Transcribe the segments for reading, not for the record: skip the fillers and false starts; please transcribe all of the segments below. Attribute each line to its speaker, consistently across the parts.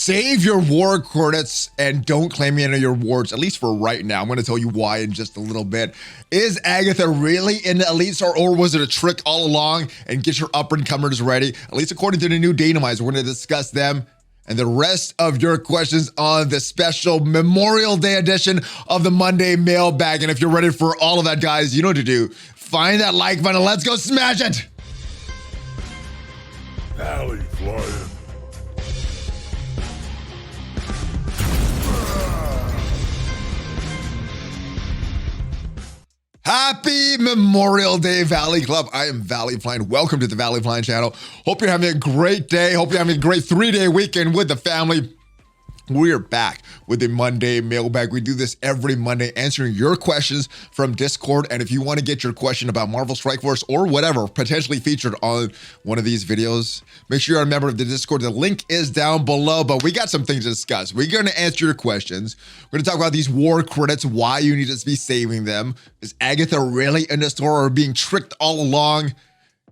Speaker 1: Save your war credits and don't claim any of your rewards, at least for right now. I'm going to tell you why in just a little bit. Is Agatha really in the Elite Star, or was it a trick all along? And get your up-and-comers ready, at least according to the new datamined. We're going to discuss them and the rest of your questions on the special Memorial Day edition of the Monday Mailbag. And if you're ready for all of that, guys, you know what to do. Find that like button. Let's go smash it.
Speaker 2: ValleyFlyin.
Speaker 1: Happy Memorial Day, Valley Club. I am ValleyFlyin. Welcome to the ValleyFlyin channel. Hope you're having a great day. Hope you're having a great 3-day weekend with the family. We're back with the Monday Mailbag. We do this every Monday, answering your questions from Discord. And if you want to get your question about Marvel Strike Force or whatever potentially featured on one of these videos, make sure you're a member of the Discord. The link is down below, but we got some things to discuss. We're going to answer your questions. We're going to talk about these war credits, why you need to be saving them. Is Agatha really in the store or being tricked all along?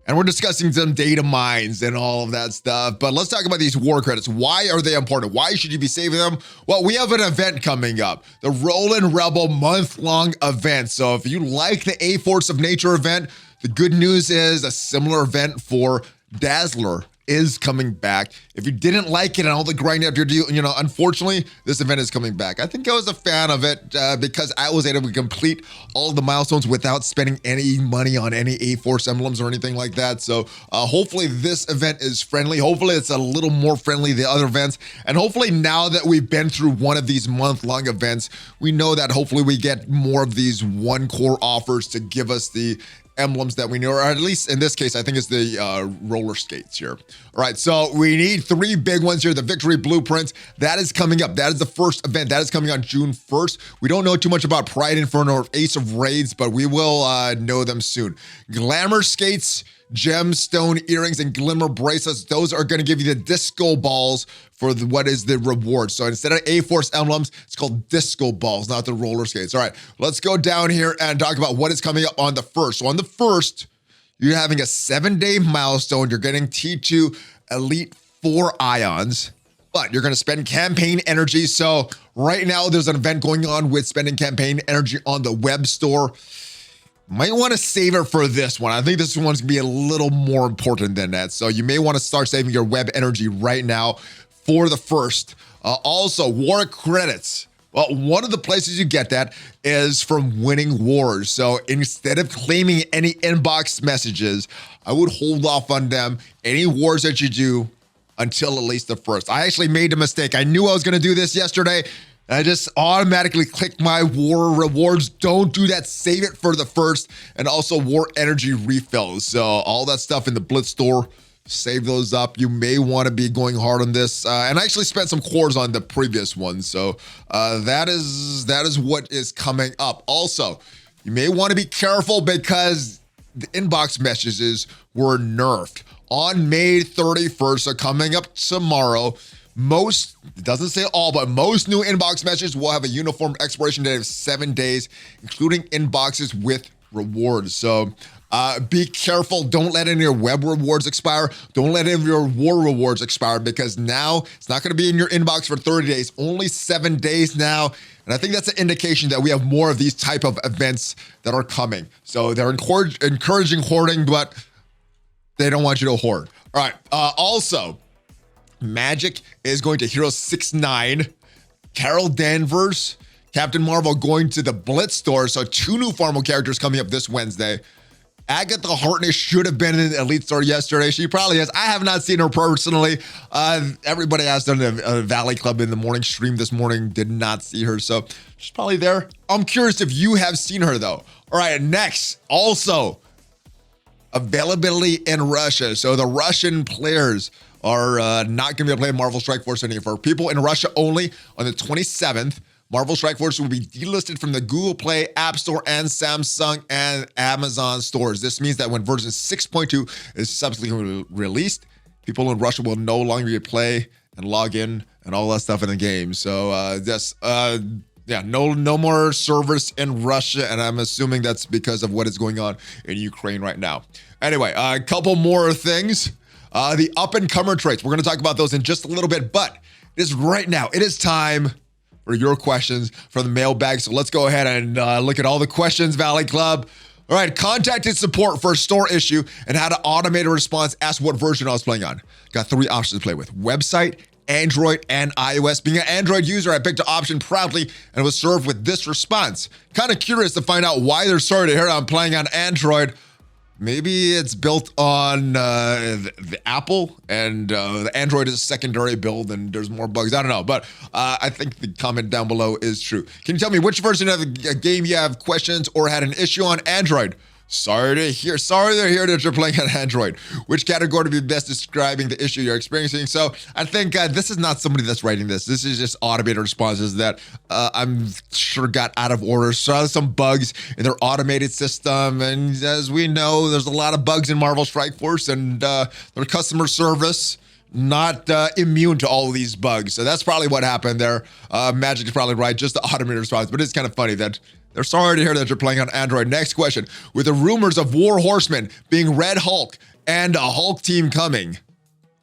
Speaker 1: And we're discussing some data mines and all of that stuff. But let's talk about these war credits. Why are they important? Why should you be saving them? Well, we have an event coming up, the Roland Rebel month-long event. So if you like the A-Force of Nature event, the good news is a similar event for Dazzler is coming back. If you didn't like it and all the grind after you know, unfortunately, this event is coming back. I think I was a fan of it because I was able to complete all the milestones without spending any money on any A-Force emblems or anything like that. So hopefully this event is friendly. Hopefully it's a little more friendly than other events. And hopefully now that we've been through one of these month-long events, we know that hopefully we get more of these one core offers to give us the emblems that we know, or at least in this case, I think it's the roller skates here. All right, so we need 3 big ones here. The Victory Blueprints, that is coming up. That is the first event. That is coming on June 1st. We don't know too much about Pride Inferno or Ace of Raids, but we will know them soon. Glamour Skates, Gemstone Earrings, and Glimmer Bracelets, those are going to give you the disco balls for what is the reward. So instead of A-Force emblems, it's called disco balls, not the roller skates. All right, let's go down here and talk about what is coming up on the 1st. So on the 1st, you're having a 7-day milestone. You're getting T2 Elite 4 Ions, but you're going to spend campaign energy. So right now, there's an event going on with spending campaign energy on the web store. Might want to save it for this one. I think this one's gonna be a little more important than that. So you may want to start saving your web energy right now for the 1st. Also, war credits. Well, one of the places you get that is from winning wars. So instead of claiming any inbox messages, I would hold off on them. Any wars that you do until at least the 1st. I actually made a mistake. I knew I was going to do this yesterday. I just automatically clicked my war rewards. Don't do that. Save it for the 1st. And also war energy refills. So all that stuff in the Blitz store, save those up. You may want to be going hard on this. And I actually spent some cores on the previous one. So that is what is coming up. Also, you may want to be careful because the inbox messages were nerfed on May 31st. So coming up tomorrow, most, it doesn't say all, but most new inbox messages will have a uniform expiration date of 7 days, including inboxes with rewards. So be careful. Don't let any of your web rewards expire. Don't let any of your war rewards expire, because now it's not going to be in your inbox for 30 days, only 7 days now. And I think that's an indication that we have more of these type of events that are coming. So they're encouraging hoarding, but they don't want you to hoard. All right. Also, Magic is going to Hero 6-9. Carol Danvers, Captain Marvel going to the Blitz store. So 2 new Farmville characters coming up this Wednesday. Agatha Harkness should have been in the Elite store yesterday. She probably is. I have not seen her personally. Everybody asked on the Valley Club in the morning stream this morning, did not see her. So she's probably there. I'm curious if you have seen her though. All right, next, also availability in Russia. So the Russian players are not going to be able to play Marvel Strike Force anymore. For people in Russia only, on the 27th, Marvel Strike Force will be delisted from the Google Play, App Store, and Samsung and Amazon stores. This means that when version 6.2 is subsequently released, people in Russia will no longer be able to play and log in and all that stuff in the game. So yeah, no more servers in Russia, and I'm assuming that's because of what is going on in Ukraine right now. Anyway, a couple more things. The up-and-comer traits. We're going to talk about those in just a little bit, but It is right now. It is time for your questions from the mailbag. So let's go ahead and look at all the questions, Valley Club. All right, contacted support for a store issue and how to automate a response. Asked what version I was playing on. Got 3 options to play with: website, Android, and iOS. Being an Android user, I picked an option proudly and was served with this response. Kind of curious to find out why they're sorry to hear I'm playing on Android. Maybe it's built on the Apple, and the Android is a secondary build and there's more bugs. I don't know, but I think the comment down below is true. Can you tell me which version of the game you have questions or had an issue on Android? Sorry to hear that you're playing on Android. Which category would be best describing the issue you're experiencing? So I think this is not somebody that's writing this. This is just automated responses that I'm sure got out of order. Saw some bugs in their automated system. And as we know, there's a lot of bugs in Marvel Strike Force, and their customer service not immune to all of these bugs. So that's probably what happened there. Magic is probably right, just the automated response. But it's kind of funny that they're sorry to hear that you're playing on Android. Next question. With the rumors of War Horsemen being Red Hulk and a Hulk team coming,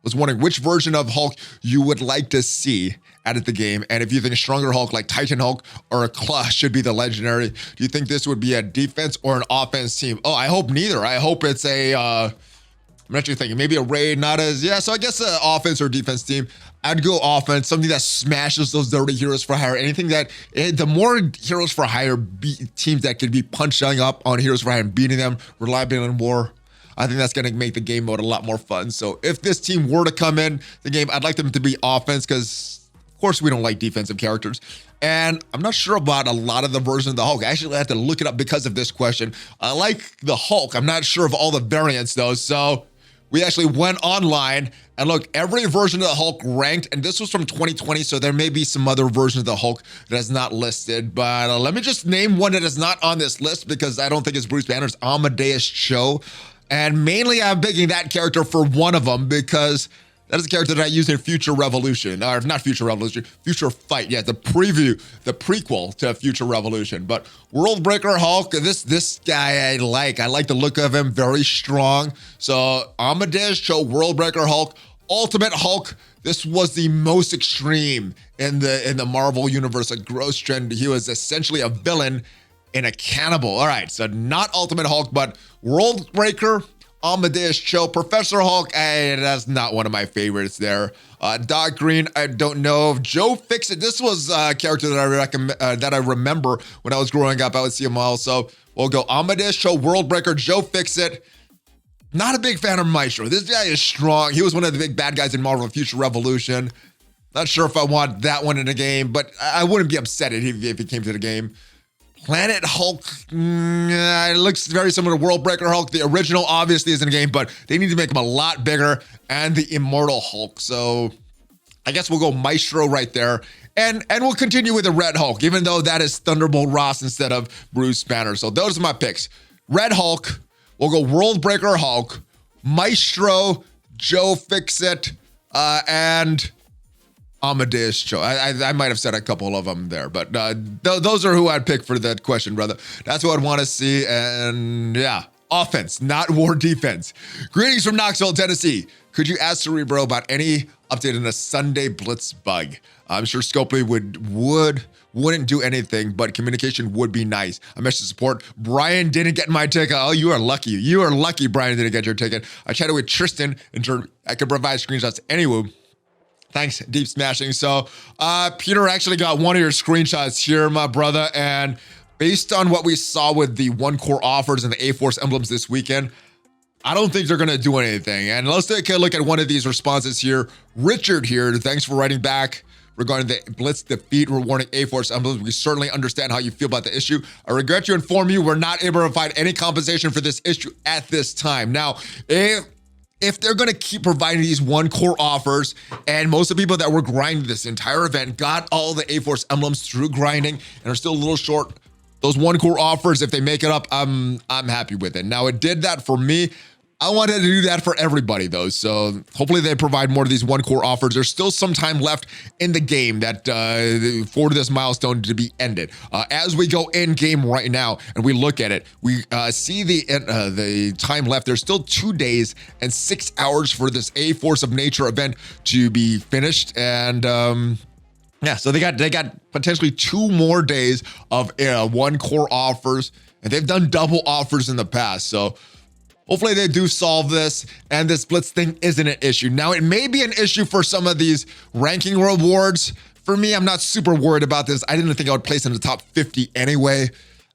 Speaker 1: was wondering which version of Hulk you would like to see added the game, and if you think a stronger Hulk like Titan Hulk or a Claw should be the legendary. Do you think this would be a defense or an offense team? Oh, I hope neither. I hope it's a I'm actually thinking maybe a raid, not as, yeah, so I guess an offense or defense team. I'd go offense, something that smashes those dirty heroes for hire. Anything that, the more heroes for hire teams that could be punching up on heroes for hire and beating them, reliably in war, I think that's going to make the game mode a lot more fun. So if this team were to come in the game, I'd like them to be offense because, of course, we don't like defensive characters. And I'm not sure about a lot of the versions of the Hulk. I actually had to look it up because of this question. I like the Hulk. I'm not sure of all the variants, though, so we actually went online and looked every version of the Hulk ranked, and this was from 2020, so there may be some other versions of the Hulk that is not listed, but let me just name one that is not on this list because I don't think it's Bruce Banner's Amadeus Cho, and mainly I'm picking that character for one of them because that is a character that I used in Future Revolution, or not Future Revolution, Future Fight. Yeah, the preview, the prequel to Future Revolution. But Worldbreaker Hulk, this guy I like the look of him, very strong. So Amadeus Cho, Worldbreaker Hulk, Ultimate Hulk. This was the most extreme in the Marvel universe, a gross trend. He was essentially a villain and a cannibal. All right, so not Ultimate Hulk, but Worldbreaker, Amadeus Cho, Professor Hulk, that's not one of my favorites there. Doc Green, I don't know. Joe Fixit, this was a character that I remember when I was growing up. I would see him all. So we'll go Amadeus Cho, Worldbreaker, Joe Fixit. Not a big fan of Maestro. This guy is strong. He was one of the big bad guys in Marvel Future Revolution. Not sure if I want that one in the game, but I wouldn't be upset if he came to the game. Planet Hulk, it looks very similar to Worldbreaker Hulk. The original obviously is in the game, but they need to make him a lot bigger, and the Immortal Hulk. So I guess we'll go Maestro right there. And we'll continue with the Red Hulk, even though that is Thunderbolt Ross instead of Bruce Banner. So those are my picks. Red Hulk, we'll go Worldbreaker Hulk, Maestro, Joe Fixit, and Amadeus Cho. I might have said a couple of them there, but those are who I'd pick for that question, brother. That's what I'd want to see. And yeah, offense, not war defense. Greetings from Knoxville, Tennessee. Could you ask Cerebro about any update on the Sunday Blitz bug? I'm sure Scopely wouldn't do anything, but communication would be nice. I messaged support. Brian didn't get my ticket. Oh, you are lucky. You are lucky Brian didn't get your ticket. I chatted with Tristan and I could provide screenshots anyway. Thanks, Deep Smashing. So, Peter actually got one of your screenshots here, my brother. And based on what we saw with the one core offers and the A-Force emblems this weekend, I don't think they're going to do anything. And let's take a look at one of these responses here. Richard here, thanks for writing back regarding the Blitz defeat rewarding A-Force emblems. We certainly understand how you feel about the issue. I regret to inform you we're not able to provide any compensation for this issue at this time. Now, if they're going to keep providing these one core offers, and most of the people that were grinding this entire event got all the A-Force emblems through grinding and are still a little short, those one core offers, if they make it up, I'm happy with it. Now, it did that for me. I wanted to do that for everybody, though. So hopefully they provide more of these one core offers. There's still some time left in the game that for this milestone to be ended. As we go in game right now and we look at it, we see the time left. There's still 2 days and 6 hours for this A Force of Nature event to be finished. And yeah, so they got potentially 2 more days of one core offers, and they've done double offers in the past. So hopefully they do solve this and this Blitz thing isn't an issue. Now, it may be an issue for some of these ranking rewards. For me, I'm not super worried about this. I didn't think I would place in the top 50 anyway.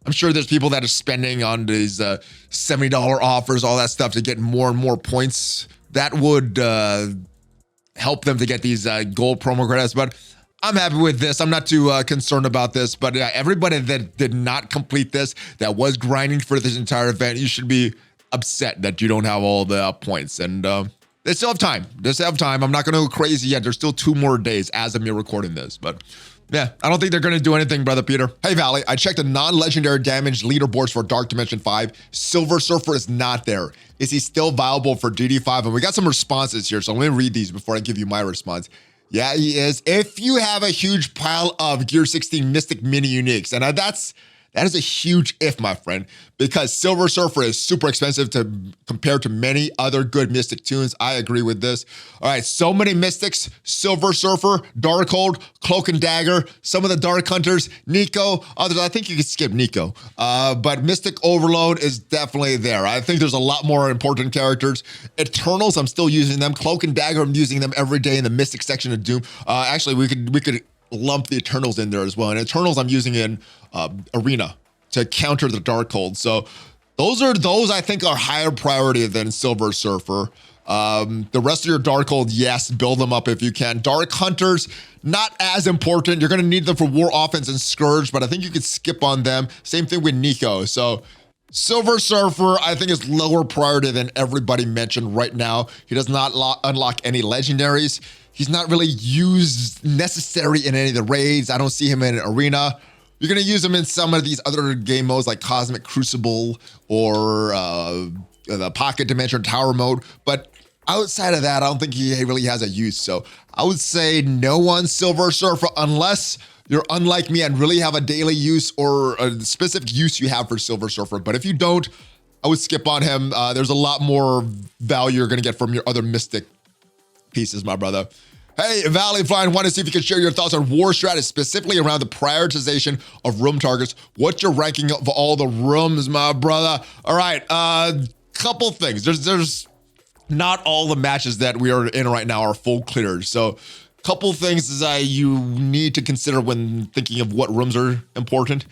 Speaker 1: I'm sure there's people that are spending on these $70 offers, all that stuff to get more and more points. That would help them to get these gold promo credits, but I'm happy with this. I'm not too concerned about this, but everybody that did not complete this, that was grinding for this entire event, you should be upset that you don't have all the points. And they still have time. I'm not going to go crazy yet. There's still 2 more days as of me recording this, but yeah, I don't think they're going to do anything, Brother Peter. Hey, Valley, I checked the non-legendary damage leaderboards for Dark Dimension 5. Silver Surfer is not there. Is he still viable for DD5? And we got some responses here, so let me read these before I give you my response. Yeah, he is. If you have a huge pile of Gear 16 Mystic Mini Uniques, and that is a huge if, my friend, because Silver Surfer is super expensive compared to many other good Mystic tunes. I agree with this. All right, so many Mystics: Silver Surfer, Darkhold, Cloak and Dagger, some of the Dark Hunters, Nico, others. I think you could skip Nico, but Mystic Overload is definitely there. I think there's a lot more important characters. Eternals, I'm still using them. Cloak and Dagger, I'm using them every day in the Mystic section of Doom. Actually, we could lump the Eternals in there as well. And Eternals I'm using in Arena to counter the Darkhold. So those I think are higher priority than Silver Surfer. The rest of your Darkhold, yes, build them up if you can. Dark Hunters, not as important. You're going to need them for War Offense and Scourge, but I think you could skip on them. Same thing with Nico. So Silver Surfer, I think, is lower priority than everybody mentioned right now. He does not unlock any legendaries. He's not really used necessary in any of the raids. I don't see him in an arena. You're going to use him in some of these other game modes like Cosmic Crucible or the Pocket Dimension Tower mode. But outside of that, I don't think he really has a use. So I would say no on Silver Surfer unless you're unlike me and really have a daily use or a specific use you have for Silver Surfer. But if you don't, I would skip on him. There's a lot more value you're going to get from your other Mystic pieces, my brother. Hey, ValleyFlyin, want to see if you can share your thoughts on war strategy, specifically around the prioritization of room targets. What's your ranking of all the rooms, my brother? All right, couple things. There's not all the matches that we are in right now are full clears. So couple things you need to consider when thinking of what rooms are important.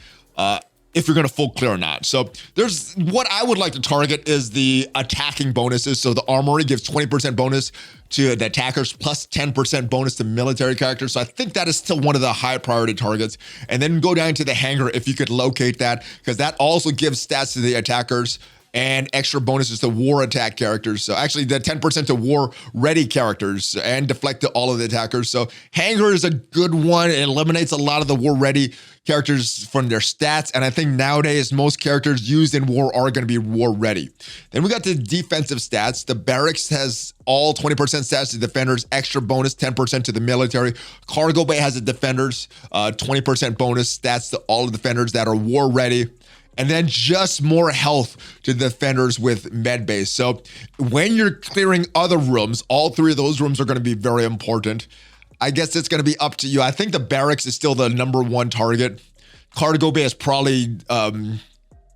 Speaker 1: If you're going to full clear or not. So there's what I would like to target is the attacking bonuses. So the armory gives 20% bonus to the attackers plus 10% bonus to military characters. So I think that is still one of the high priority targets. And then go down to the hangar if you could locate that, because that also gives stats to the attackers and extra bonuses to war attack characters. So actually the 10% to war ready characters and deflect to all of the attackers. So hangar is a good one. It eliminates a lot of the war ready characters from their stats. And I think nowadays most characters used in war are going to be war ready. Then we got the defensive stats. The barracks has all 20% stats to defenders, extra bonus 10% to the military. Cargo bay has the defenders, 20% bonus stats to all the defenders that are war ready. And then just more health to defenders with med base. So when you're clearing other rooms, all 3 of those rooms are going to be very important. I guess it's going to be up to you. I think the barracks is still the #1 target. Cargo bay is probably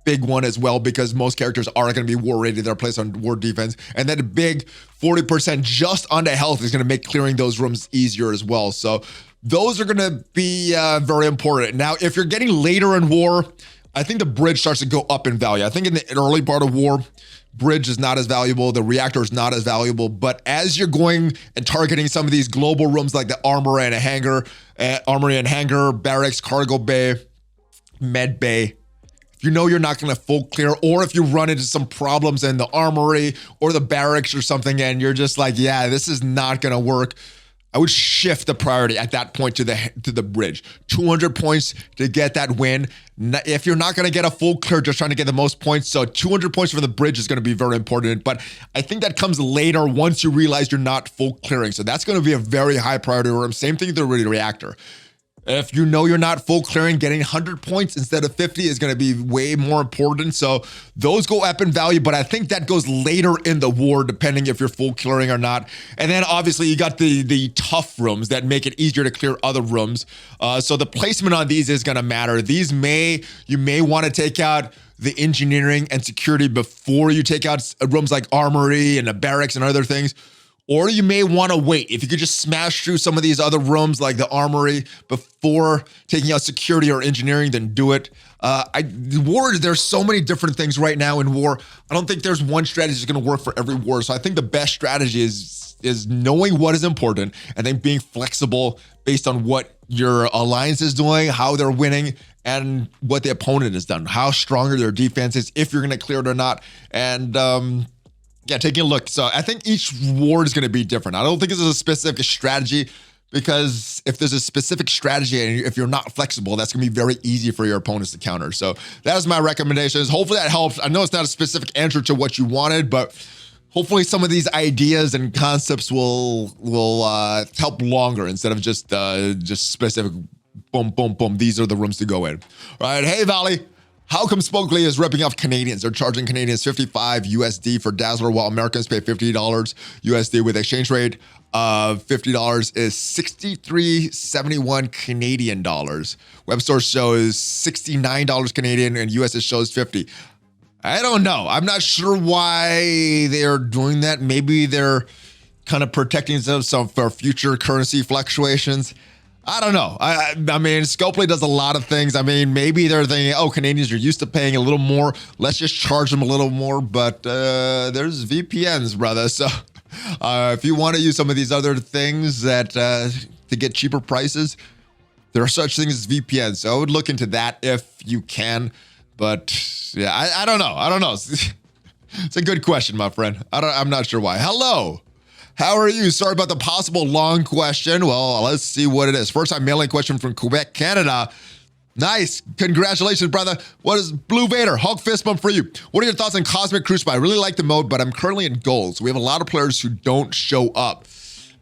Speaker 1: big one as well, because most characters are going to be war ready. They're placed on war defense. And then a big 40% just on the health is going to make clearing those rooms easier as well. So those are going to be very important. Now, if you're getting later in war, I think the bridge starts to go up in value. I think in the early part of war, bridge is not as valuable. The reactor is not as valuable. But as you're going and targeting some of these global rooms like the armory and hangar, barracks, cargo bay, med bay, if you know you're not going to full clear, or if you run into some problems in the armory or the barracks or something and you're just like, yeah, this is not going to work, I would shift the priority at that point to the bridge. 200 points to get that win. If you're not going to get a full clear, just trying to get the most points. So 200 points for the bridge is going to be very important. But I think that comes later once you realize you're not full clearing. So that's going to be a very high priority room. Same thing with the reactor. If you know you're not full clearing, getting 100 points instead of 50 is going to be way more important. So those go up in value, but I think that goes later in the war, depending if you're full clearing or not. And then obviously you got the tough rooms that make it easier to clear other rooms. So the placement on these is going to matter. You may want to take out the engineering and security before you take out rooms like armory and the barracks and other things. Or you may want to wait. If you could just smash through some of these other rooms like the armory before taking out security or engineering, then do it. War, there's so many different things right now in war. I don't think there's one strategy that's going to work for every war. So I think the best strategy is knowing what is important and then being flexible based on what your alliance is doing, how they're winning, and what the opponent has done, how stronger their defense is, if you're going to clear it or not. And yeah, taking a look. So I think each ward is going to be different. I don't think there's a specific strategy, because if there's a specific strategy and if you're not flexible, that's going to be very easy for your opponents to counter. So that is my recommendations. Hopefully that helps. I know it's not a specific answer to what you wanted, but hopefully some of these ideas and concepts will help longer instead of just specific boom, boom, boom. These are the rooms to go in. All right. Hey, Valley. How come Spokely is ripping off Canadians? They're charging Canadians 55 USD for Dazzler, while Americans pay $50 USD with exchange rate of $50 is 63.71 Canadian dollars. Web source shows $69 Canadian and US shows 50. I don't know. I'm not sure why they're doing that. Maybe they're kind of protecting themselves for future currency fluctuations. I don't know. I mean, Scopely does a lot of things. I mean, maybe they're thinking, oh, Canadians are used to paying a little more. Let's just charge them a little more. But there's VPNs, brother. So if you want to use some of these other things that to get cheaper prices, there are such things as VPNs. So I would look into that if you can. But yeah, I don't know. I don't know. It's a good question, my friend. I'm not sure why. Hello. How are you? Sorry about the possible long question. Well, let's see what it is. First time mailing question from Quebec, Canada. Nice. Congratulations, brother. What is Blue Vader? Hulk fist bump for you. What are your thoughts on Cosmic Crucible? I really like the mode, but I'm currently in gold. So we have a lot of players who don't show up.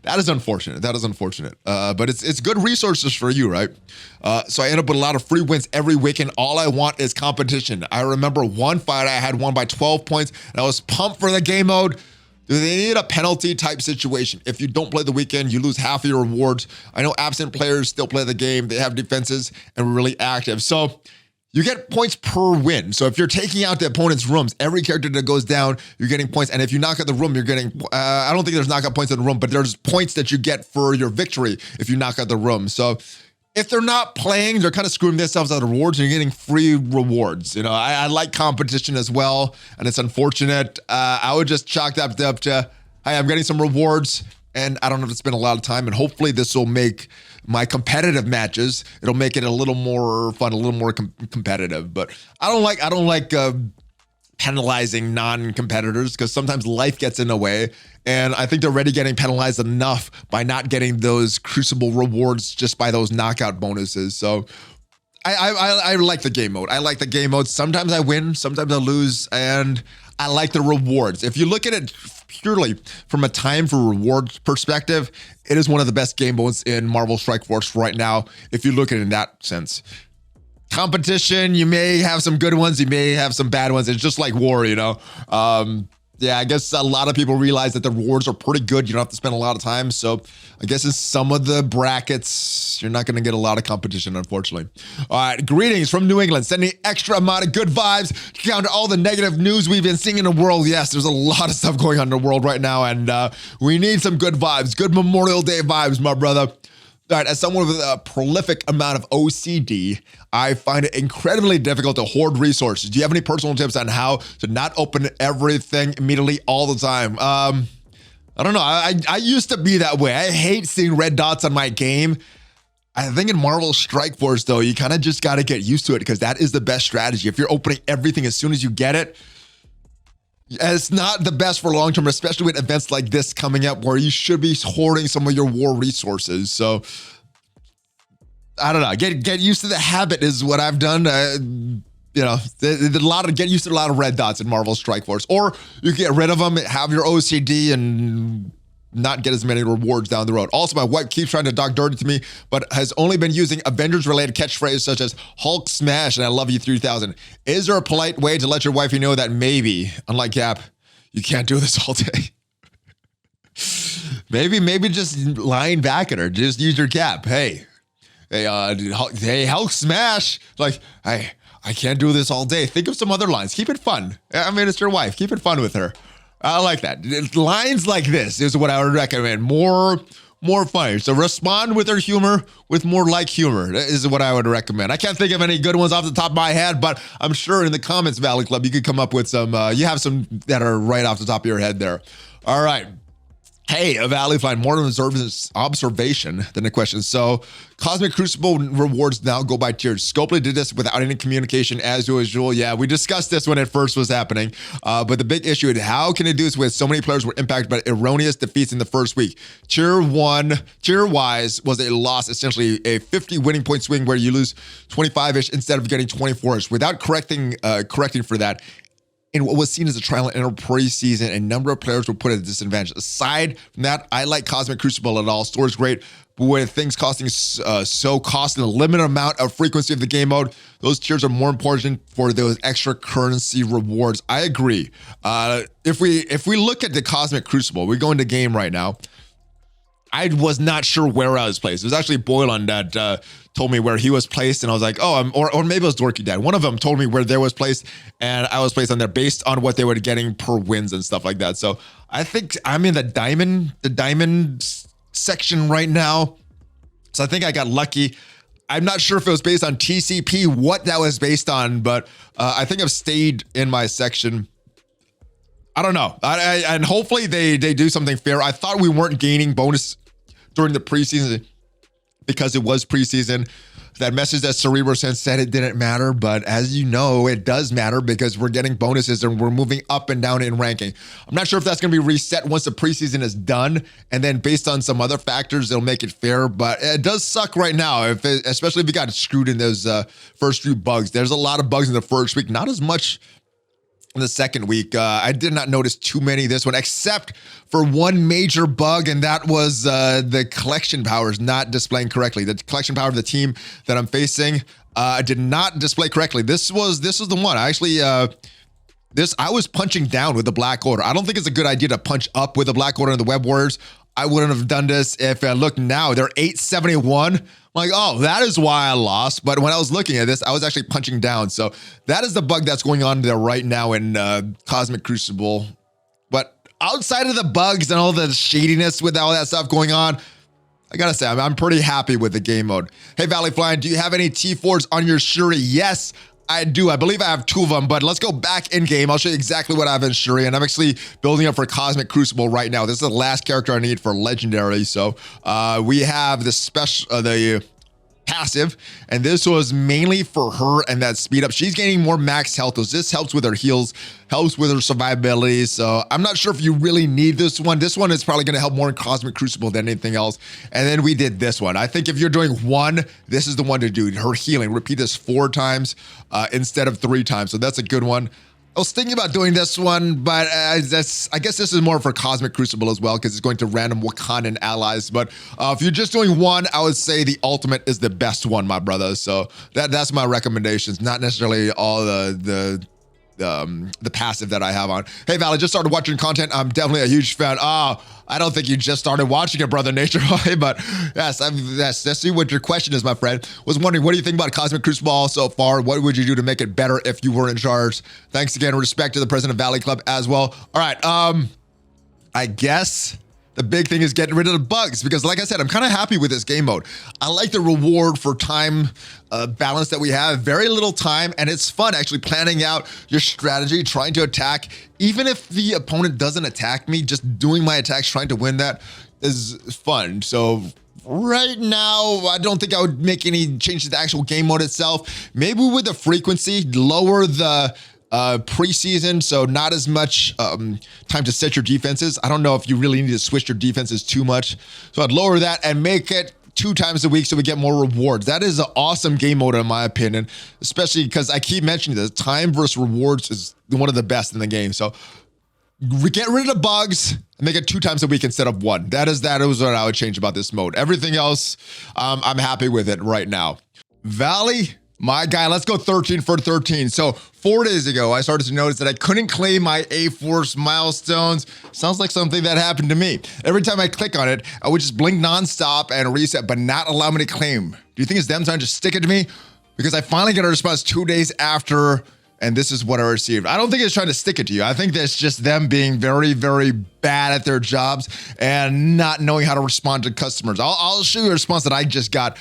Speaker 1: That is unfortunate. That is unfortunate. But it's good resources for you, right? So I end up with a lot of free wins every weekend. All I want is competition. I remember one fight I had won by 12 points, and I was pumped for the game mode. Do they need a penalty type situation? If you don't play the weekend, you lose half of your rewards. I know absent players still play the game. They have defenses and we're really active. So you get points per win. So if you're taking out the opponent's rooms, every character that goes down, you're getting points. And if you knock out the room, you're getting, I don't think there's knockout points in the room, but there's points that you get for your victory if you knock out the room. So if they're not playing, they're kind of screwing themselves out of rewards and you're getting free rewards. You know, I like competition as well, and it's unfortunate. I would just chalk that up to, hey, I'm getting some rewards and I don't have to spend a lot of time, and hopefully this will make my competitive matches, it'll make it a little more fun, a little more competitive. But I don't like penalizing non-competitors, because sometimes life gets in the way, and I think they're already getting penalized enough by not getting those Crucible rewards just by those knockout bonuses. So I like the game mode. I like the game mode. Sometimes I win, sometimes I lose, and I like the rewards. If you look at it purely from a time for rewards perspective, it is one of the best game modes in Marvel Strike Force right now, if you look at it in that sense. Competition, you may have some good ones, you may have some bad ones. It's just like war, you know. Yeah, I guess a lot of people realize that the rewards are pretty good. You don't have to spend a lot of time. So I guess in some of the brackets, you're not going to get a lot of competition, unfortunately. All right, greetings from New England. Sending extra amount of good vibes to counter all the negative news we've been seeing in the world. Yes, there's a lot of stuff going on in the world right now, and we need some good vibes. Good Memorial Day vibes, my brother. All right, as someone with a prolific amount of OCD, I find it incredibly difficult to hoard resources. Do you have any personal tips on how to not open everything immediately all the time? I don't know. I used to be that way. I hate seeing red dots on my game. I think in Marvel Strike Force, though, you kind of just got to get used to it, because that is the best strategy. If you're opening everything as soon as you get it, It's not the best for long term, especially with events like this coming up where you should be hoarding some of your war resources. So I don't know. Get used to the habit is what I've done. You know, get used to a lot of red dots in Marvel Strike Force, or you get rid of them, have your OCD, and not get as many rewards down the road. Also, my wife keeps trying to talk dirty to me, but has only been using Avengers-related catchphrases such as Hulk smash and I love you 3000. Is there a polite way to let your wifey know that maybe, unlike Gap, you can't do this all day? maybe just lying back at her. Just use your Gap. Hey, Hulk smash. Like, I can't do this all day. Think of some other lines. Keep it fun. I mean, it's your wife. Keep it fun with her. I like that. Lines like this is what I would recommend. More funny. So respond with her humor, with more like humor. That is what I would recommend. I can't think of any good ones off the top of my head, but I'm sure in the comments, Valley Club, you could come up with some. You have some that are right off the top of your head there. All right. Hey, ValleyFlyin, more observation than a question. So, Cosmic Crucible rewards now go by tiers. Scopely did this without any communication as usual. Yeah, we discussed this when it first was happening. But the big issue is how can it do this with so many players were impacted by erroneous defeats in the first week? Tier 1, tier-wise, was a loss, essentially a 50 winning point swing where you lose 25-ish instead of getting 24-ish. Without correcting for that, in what was seen as a trial and error preseason, a number of players were put at a disadvantage. Aside from that, I like Cosmic Crucible at all. Store's great, but with things costing a limited amount of frequency of the game mode, those tiers are more important for those extra currency rewards. I agree. If we look at the Cosmic Crucible, we go into game right now. I was not sure where I was placed. It was actually Boylan that told me where he was placed, and I was like, oh, or maybe it was Dorky Dad. One of them told me where they was placed, and I was placed on there based on what they were getting per wins and stuff like that. So I think I'm in the diamond section right now. So I think I got lucky. I'm not sure if it was based on TCP, what that was based on, but I think I've stayed in my section. I don't know. And hopefully they do something fair. I thought we weren't gaining bonus during the preseason because it was preseason. That message that Cerebro sent said it didn't matter, but as you know, it does matter because we're getting bonuses and we're moving up and down in ranking. I'm not sure if that's going to be reset once the preseason is done, and then based on some other factors, it'll make it fair, but it does suck right now, especially if you got screwed in those first few bugs. There's a lot of bugs in the first week, not as much in the second week. I did not notice too many this one, except for one major bug, and that was the collection powers not displaying correctly. The collection power of the team that I'm facing did not display correctly. This was the one. I actually, I was punching down with the Black Order. I don't think it's a good idea to punch up with the Black Order and the Web Warriors. I wouldn't have done this if I look now. They're 871. I'm like, oh, that is why I lost. But when I was looking at this, I was actually punching down. So that is the bug that's going on there right now in Cosmic Crucible. But outside of the bugs and all the shadiness with all that stuff going on, I gotta say, I'm pretty happy with the game mode. Hey, ValleyFlyin, do you have any T4s on your Shuri? Yes, I do. I believe I have 2 of them, but let's go back in game. I'll show you exactly what I have in Shuri, and I'm actually building up for Cosmic Crucible right now. This is the last character I need for Legendary. So we have the the passive, and this was mainly for her and that speed up. She's gaining more max health. This helps with her heals, helps with her survivability. So I'm not sure if you really need this one. This one is probably going to help more in Cosmic Crucible than anything else. And then we did this one. I think if you're doing one, this is the one to do. Her healing. Repeat this 4 times instead of 3 times. So that's a good one. I was thinking about doing this one, but I guess this is more for Cosmic Crucible as well because it's going to random Wakandan allies. But if you're just doing one, I would say the ultimate is the best one, my brother. So that's my recommendations, not necessarily all the passive that I have on. Hey, Valley, just started watching content. I'm definitely a huge fan. I don't think you just started watching it, brother Nature Boy, but yes, let's see what your question is, my friend. Was wondering, what do you think about Cosmic Crucible so far? What would you do to make it better if you were in charge? Thanks again. Respect to the president of Valley Club as well. All right. I guess the big thing is getting rid of the bugs because, like I said, I'm kind of happy with this game mode. I like the reward for time balance that we have. Very little time, and it's fun actually planning out your strategy, trying to attack. Even if the opponent doesn't attack me, just doing my attacks, trying to win that is fun. So right now, I don't think I would make any changes to the actual game mode itself. Maybe with the frequency, lower the preseason, so not as much time to set your defenses. I don't know if you really need to switch your defenses too much. So I'd lower that and make it 2 times a week so we get more rewards. That is an awesome game mode in my opinion, especially because I keep mentioning this. Time versus rewards is one of the best in the game. So get rid of the bugs and make it 2 times a week instead of 1. That is what I would change about this mode. Everything else, I'm happy with it right now. Valley, my guy, let's go 13 for 13. So 4 days ago, I started to notice that I couldn't claim my A-Force milestones. Sounds like something that happened to me. Every time I click on it, I would just blink nonstop and reset, but not allow me to claim. Do you think it's them trying to stick it to me? Because I finally got a response 2 days after, and this is what I received. I don't think it's trying to stick it to you. I think that's just them being very, very bad at their jobs and not knowing how to respond to customers. I'll show you a response that I just got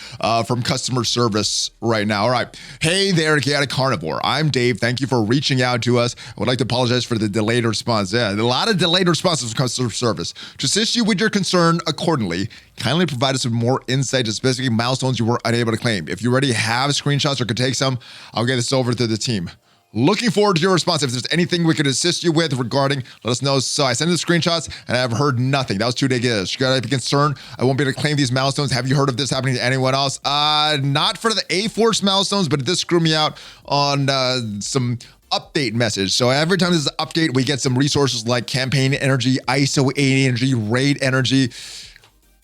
Speaker 1: from customer service right now. All right. Hey there, Chaotic Carnivore. I'm Dave. Thank you for reaching out to us. I would like to apologize for the delayed response. Yeah, a lot of delayed responses from customer service. To assist you with your concern accordingly, kindly provide us with more insight to specific milestones you were unable to claim. If you already have screenshots or could take some, I'll get this over to the team. Looking forward to your response. If there's anything we could assist you with regarding, let us know. So I sent the screenshots and I've heard nothing. That was 2 days ago. Should I be concerned I won't be able to claim these milestones? Have you heard of this happening to anyone else? Not for the A-Force milestones, but it did screw me out on some update message. So every time there's an update, we get some resources like campaign energy, ISO 80 energy, raid energy.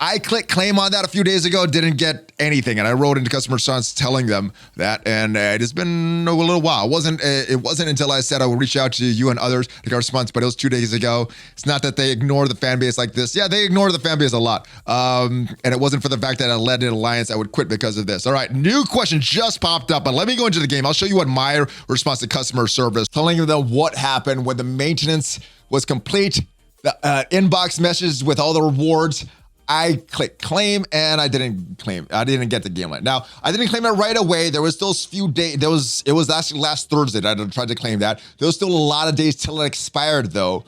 Speaker 1: I clicked claim on that a few days ago, didn't get anything, and I wrote into customer service telling them that, and it has been a little while. It wasn't until I said I would reach out to you and others to get a response, but it was 2 days ago. It's not that they ignore the fan base like this. Yeah, they ignore the fan base a lot, and it wasn't for the fact that I led an alliance I would quit because of this. All right, new question just popped up, but let me go into the game. I'll show you what my response to customer service, telling them what happened when the maintenance was complete, the inbox messages with all the rewards. I clicked claim and I didn't claim. I didn't get the game right. Now, I didn't claim it right away. There was still a few days. It was actually last Thursday that I tried to claim that. There was still a lot of days till it expired though.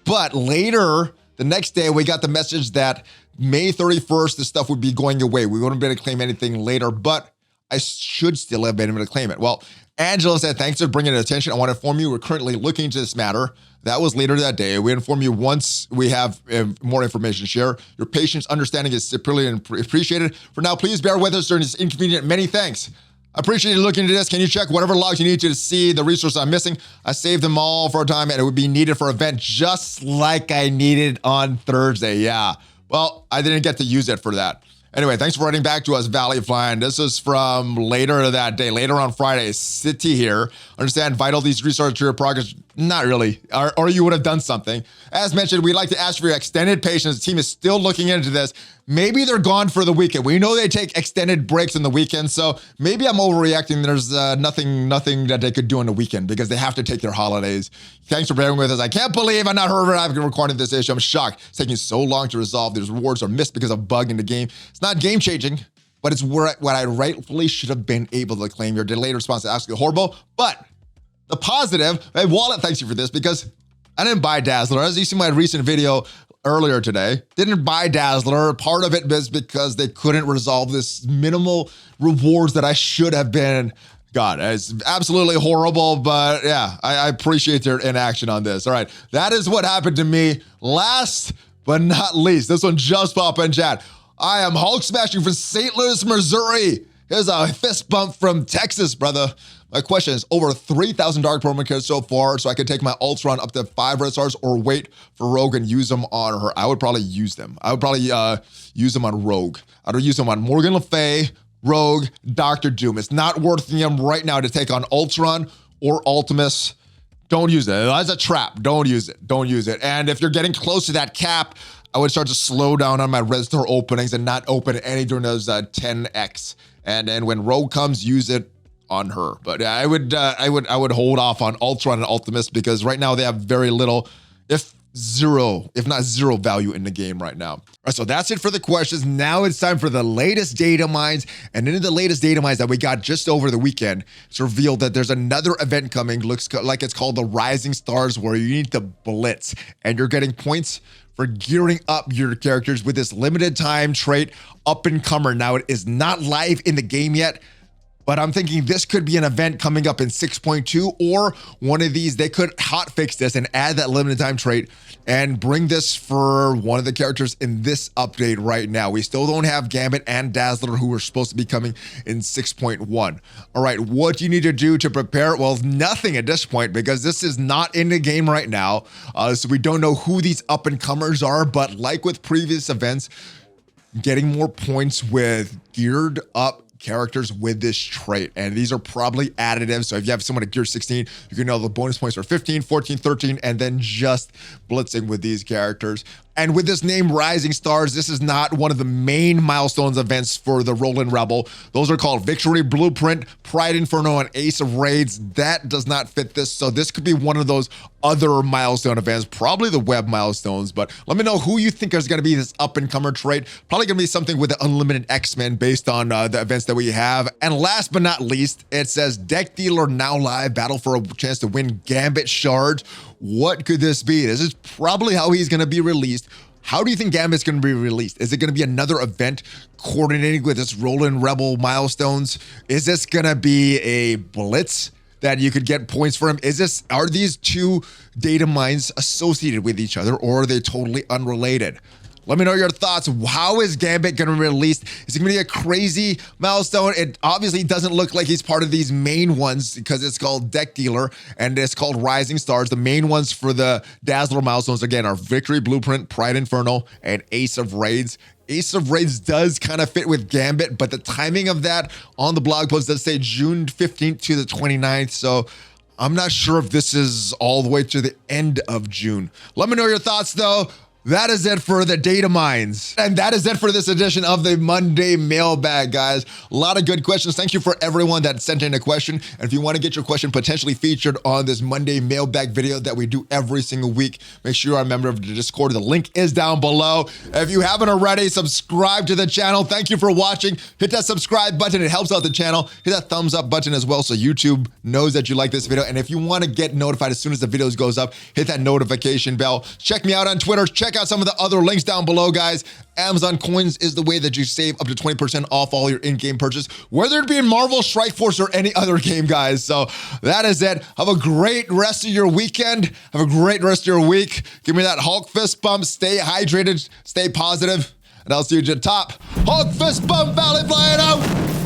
Speaker 1: But later, the next day, we got the message that May 31st, the stuff would be going away. We wouldn't be able to claim anything later, but I should still have been able to claim it. Well, Angela said, thanks for bringing it attention. I want to inform you we're currently looking into this matter. That was later that day. We inform you once we have more information to share. Your patience, understanding is superiorly appreciated. For now, please bear with us during this inconvenient. Many thanks. I appreciate you looking into this. Can you check whatever logs you need to see the resources I'm missing? I saved them all for a time and it would be needed for event just like I needed on Thursday. Yeah. Well, I didn't get to use it for that. Anyway, thanks for writing back to us, ValleyFlyin. This is from later that day, later on Friday. City here. Understand vital these resources to your progress. Not really, or you would have done something. As mentioned, we'd like to ask for your extended patience. The team is still looking into this. Maybe they're gone for the weekend. We know they take extended breaks on the weekend, so maybe I'm overreacting. There's nothing that they could do on the weekend because they have to take their holidays. Thanks for bearing with us. I can't believe I'm not heard I've been recording this issue. I'm shocked. It's taking so long to resolve. These rewards are missed because of bug in the game. It's not game changing, but it's what I rightfully should have been able to claim. Your delayed response is absolutely horrible, but the positive, my wallet thanks you for this because I didn't buy Dazzler. As you see my recent video earlier today, didn't buy Dazzler. Part of it was because they couldn't resolve this minimal rewards that I should have been got. It's absolutely horrible, but yeah, I appreciate their inaction on this. All right, that is what happened to me. Last but not least, this one just popped in chat. I am Hulk smashing from St. Louis, Missouri. Here's a fist bump from Texas, brother. My question is over 3,000 dark promo cards so far, so I could take my ults run up to 5 red stars or wait for Rogue and use them on her. I would probably use them. I would probably use them on Rogue. I would use them on Morgan Le Fay, Rogue, Dr. Doom. It's not worth them right now to take on Ultron or Ultimus. Don't use it. That's a trap. Don't use it. Don't use it. And if you're getting close to that cap, I would start to slow down on my red star openings and not open any during those 10x. And then when Rogue comes, use it on her. But I would hold off on Ultron and Ultimus because right now they have very little, if not zero value in the game right now. All right, so that's it for the questions. Now it's time for the latest data mines. And in the latest data mines that we got just over the weekend, it's revealed that there's another event coming. Looks like it's called the Rising Stars, where you need to blitz and you're getting points for gearing up your characters with this limited time trait up and comer. Now it is not live in the game yet, but I'm thinking this could be an event coming up in 6.2 or one of these. They could hotfix this and add that limited time trait and bring this for one of the characters in this update right now. We still don't have Gambit and Dazzler, who are supposed to be coming in 6.1. All right, what do you need to do to prepare? Well, nothing at this point, because this is not in the game right now. So we don't know who these up-and-comers are, but like with previous events, getting more points with geared up characters with this trait, and these are probably additive. So if you have someone at gear 16, you can know the bonus points are 15, 14, 13, and then just blitzing with these characters. And with this name, Rising Stars, this is not one of the main milestones events for the Roland Rebel. Those are called Victory Blueprint, Pride Inferno, and Ace of Raids. That does not fit this. So this could be one of those other milestone events, probably the web milestones. But let me know who you think is going to be this up-and-comer trait. Probably going to be something with the Unlimited X-Men based on the events that we have. And last but not least, it says Deck Dealer now live, battle for a chance to win Gambit shards. What could this be? This is probably how he's going to be released. How do you think Gambit's going to be released? Is it going to be another event coordinating with this Roland Rebel milestones? Is this going to be a Blitz that you could get points for him? Are these two data mines associated with each other, or are they totally unrelated? Let me know your thoughts. How is Gambit going to be released? Is it going to be a crazy milestone? It obviously doesn't look like he's part of these main ones, because it's called Deck Dealer and it's called Rising Stars. The main ones for the Dazzler milestones, again, are Victory Blueprint, Pride Inferno, and Ace of Raids. Ace of Raids does kind of fit with Gambit, but the timing of that on the blog post does say June 15th to the 29th. So I'm not sure if this is all the way to the end of June. Let me know your thoughts, though. That is it for the data mines. And that is it for this edition of the Monday Mailbag, guys. A lot of good questions. Thank you for everyone that sent in a question. And if you want to get your question potentially featured on this Monday Mailbag video that we do every single week, make sure you're a member of the Discord. The link is down below. If you haven't already, subscribe to the channel. Thank you for watching. Hit that subscribe button. It helps out the channel. Hit that thumbs up button as well, so YouTube knows that you like this video. And if you want to get notified as soon as the videos goes up, hit that notification bell. Check me out on Twitter. Check out some of the other links down below, guys. Amazon coins is the way that you save up to 20% off all your in-game purchase, whether it be in Marvel Strike Force or any other game, guys. So that is it. Have a great rest of your weekend. Have a great rest of your week. Give me that Hulk fist bump. Stay hydrated. Stay positive. And I'll see you at the top. Hulk fist bump, ValleyFlyin out.